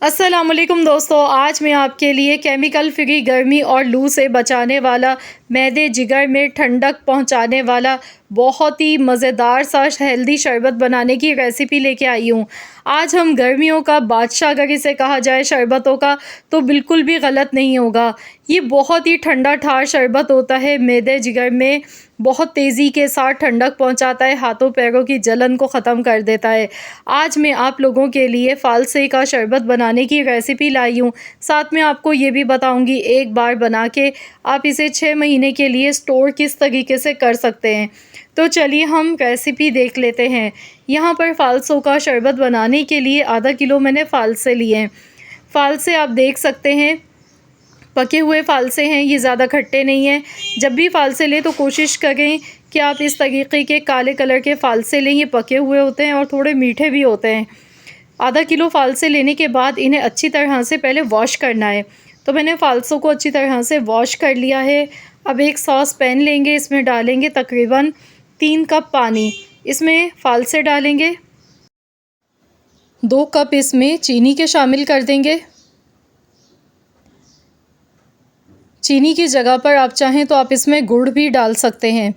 अस्सलामुअलैकुम दोस्तों, आज मैं आपके लिए केमिकल फ्री गर्मी और लू से बचाने वाला, मैदे जिगर में ठंडक पहुंचाने वाला बहुत ही मज़ेदार सा हेल्दी शरबत बनाने की रेसिपी लेके आई हूँ। आज हम गर्मियों का बादशाह अगर इसे कहा जाए शरबतों का, तो बिल्कुल भी गलत नहीं होगा। ये बहुत ही ठंडा ठार शरबत होता है, मैदे जिगर में बहुत तेज़ी के साथ ठंडक पहुंचाता है, हाथों पैरों की जलन को ख़त्म कर देता है। आज मैं आप लोगों के लिए फ़ालसे का शरबत बनाने की रेसिपी लाई हूँ। साथ में आपको ये भी बताऊँगी एक बार बना के आप इसे 6 महीने के लिए स्टोर किस तरीके से कर सकते हैं। तो चलिए हम रेसिपी देख लेते हैं। यहाँ पर फ़ालसों का शरबत बनाने के लिए आधा किलो मैंने फ़ालसे लिए हैं। फ़ालसे आप देख सकते हैं पके हुए फ़ालसे हैं, ये ज़्यादा खट्टे नहीं हैं। जब भी फ़ालसे लें तो कोशिश करें कि आप इस तरीके के काले कलर के फ़ालसे लें, ये पके हुए होते हैं और थोड़े मीठे भी होते हैं। आधा किलो फ़ालसे लेने के बाद इन्हें अच्छी तरह से पहले वॉश करना है। तो मैंने फ़ालसों को अच्छी तरह से वॉश कर लिया है। अब एक सॉस पैन लेंगे, इसमें डालेंगे तकरीबन 3 कप पानी। इसमें फ़ालसे डालेंगे, 2 कप इसमें चीनी के शामिल कर देंगे। चीनी की जगह पर आप चाहें तो आप इसमें गुड़ भी डाल सकते हैं।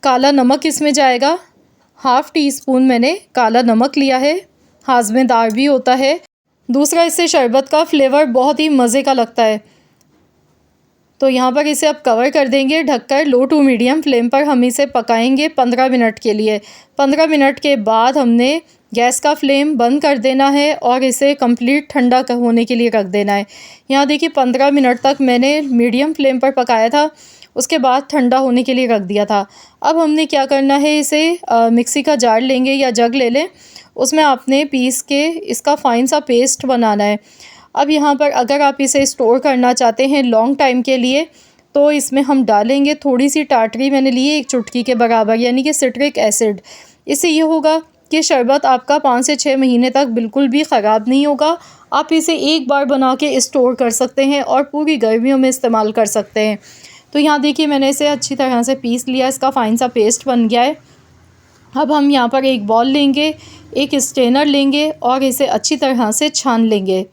काला नमक इसमें जाएगा, हाफ़ टी स्पून मैंने काला नमक लिया है, हाज़मेदार भी होता है। दूसरा, इससे शरबत का फ्लेवर बहुत ही मज़े का लगता है। तो यहाँ पर इसे अब कवर कर देंगे ढककर। लो टू मीडियम फ्लेम पर हम इसे पकाएंगे 15 मिनट के लिए। 15 मिनट के बाद हमने गैस का फ्लेम बंद कर देना है और इसे कंप्लीट ठंडा होने के लिए रख देना है। यहाँ देखिए 15 मिनट तक मैंने मीडियम फ्लेम पर पकाया था, उसके बाद ठंडा होने के लिए रख दिया था। अब हमने क्या करना है, इसे मिक्सी का जार लेंगे या जग ले लें, उसमें आपने पीस के इसका फ़ाइन सा पेस्ट बनाना है। अब यहाँ पर अगर आप इसे स्टोर करना चाहते हैं लॉन्ग टाइम के लिए, तो इसमें हम डालेंगे थोड़ी सी टाटरी मैंने ली है 1 चुटकी के बराबर, यानी कि सिट्रिक एसिड। इससे ये होगा कि शरबत आपका 5 से 6 महीने तक बिल्कुल भी ख़राब नहीं होगा। आप इसे एक बार बना के स्टोर कर सकते हैं और पूरी गर्मियों में इस्तेमाल कर सकते हैं। तो यहाँ देखिए मैंने इसे अच्छी तरह से पीस लिया, इसका फ़ाइन सा पेस्ट बन गया है। अब हम यहाँ पर एक बॉल लेंगे, एक स्ट्रेनर लेंगे और इसे अच्छी तरह से छान लेंगे।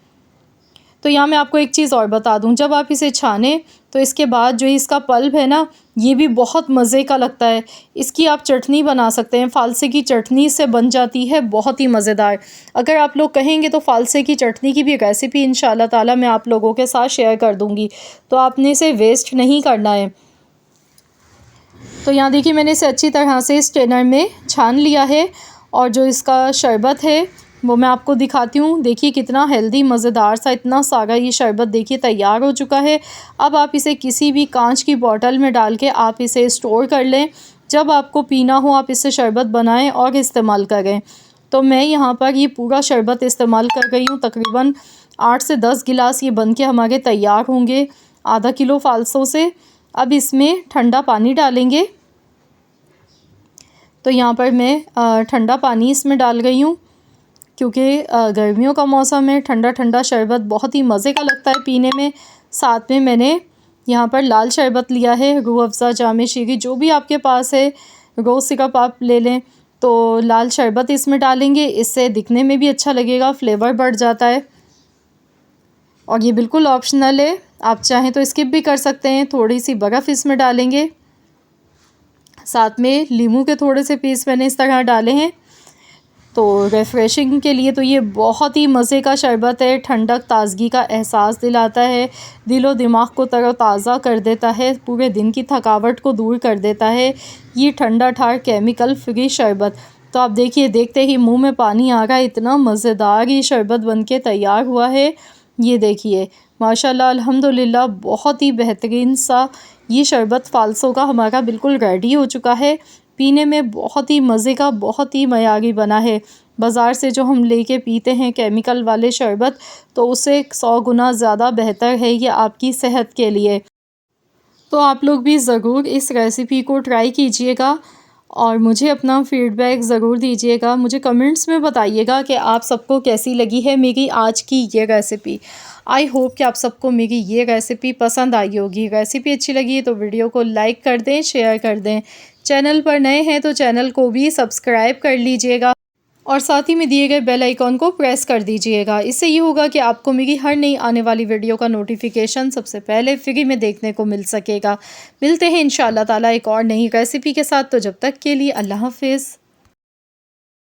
तो यहाँ मैं आपको एक चीज़ और बता दूँ, जब आप इसे छानें तो इसके बाद जो इसका पल्प है ना, ये भी बहुत मज़े का लगता है। इसकी आप चटनी बना सकते हैं, फ़ालसे की चटनी इससे बन जाती है बहुत ही मज़ेदार। अगर आप लोग कहेंगे तो फ़ालसे की चटनी की भी रेसिपी इंशाअल्लाह ताला मैं आप लोगों के साथ शेयर कर दूँगी, तो आपने इसे वेस्ट नहीं करना है। तो यहाँ देखिए मैंने इसे अच्छी तरह से स्ट्रेनर में छान लिया है और जो इसका शरबत है वो मैं आपको दिखाती हूँ। देखिए कितना हेल्दी मज़ेदार सा इतना सारा ये शरबत देखिए तैयार हो चुका है। अब आप इसे किसी भी कांच की बॉटल में डाल के आप इसे स्टोर कर लें। जब आपको पीना हो आप इससे शरबत बनाएं और इस्तेमाल करें। तो मैं यहाँ पर ये पूरा शरबत इस्तेमाल कर रही हूँ, तकरीबन 8 से 10 गिलास ये बन के हमारे तैयार होंगे आधा किलो फ़ालसों से। अब इसमें ठंडा पानी डालेंगे। तो यहाँ पर मैं ठंडा पानी इसमें डाल गई हूँ, क्योंकि गर्मियों का मौसम है, ठंडा ठंडा शरबत बहुत ही मज़े का लगता है पीने में। साथ में मैंने यहाँ पर लाल शरबत लिया है, रूह अफ़ज़ा, जाम शीरी, जो भी आपके पास है, रोज़ सिरप आप ले लें। तो लाल शरबत इसमें डालेंगे, इससे दिखने में भी अच्छा लगेगा, फ्लेवर बढ़ जाता है। और ये बिल्कुल ऑप्शनल है, आप चाहें तो स्किप भी कर सकते हैं। थोड़ी सी बर्फ़ इसमें डालेंगे, साथ में नींबू के थोड़े से पीस मैंने इस तरह डाले हैं, तो रिफ़्रेशिंग के लिए। तो ये बहुत ही मज़े का शरबत है, ठंडक ताज़गी का एहसास दिलाता है, दिलो दिमाग को तरोताज़ा कर देता है, पूरे दिन की थकावट को दूर कर देता है ये ठंडा ठार केमिकल फ्री शरबत। तो आप देखिए, देखते ही मुंह में पानी आ रहा है, इतना मज़ेदार ये शरबत बनके तैयार हुआ है। ये देखिए माशाल्लाह अल्हम्दुलिल्लाह, बहुत ही बेहतरीन सा ये शरबत फ़ालसों का हमारा बिल्कुल रेडी हो चुका है। पीने में बहुत ही मज़े का, बहुत ही मयारी बना है। बाज़ार से जो हम लेके पीते हैं केमिकल वाले शरबत, तो उससे 100 गुना ज़्यादा बेहतर है ये आपकी सेहत के लिए। तो आप लोग भी ज़रूर इस रेसिपी को ट्राई कीजिएगा और मुझे अपना फ़ीडबैक ज़रूर दीजिएगा। मुझे कमेंट्स में बताइएगा कि आप सबको कैसी लगी है मेरी आज की ये रेसिपी। आई होप कि आप सबको मेरी ये रेसिपी पसंद आई होगी। रेसिपी अच्छी लगी है तो वीडियो को लाइक कर दें, शेयर कर दें। चैनल पर नए हैं तो चैनल को भी सब्सक्राइब कर लीजिएगा। और साथ ही में दिए गए बेल आइकॉन को प्रेस कर दीजिएगा। इससे ये होगा कि आपको मेरी हर नई आने वाली वीडियो का नोटिफिकेशन सबसे पहले फ्री में देखने को मिल सकेगा। मिलते हैं इंशाअल्लाह ताला एक और नई रेसिपी के साथ। तो जब तक के लिए अल्लाह हाफ़िज़।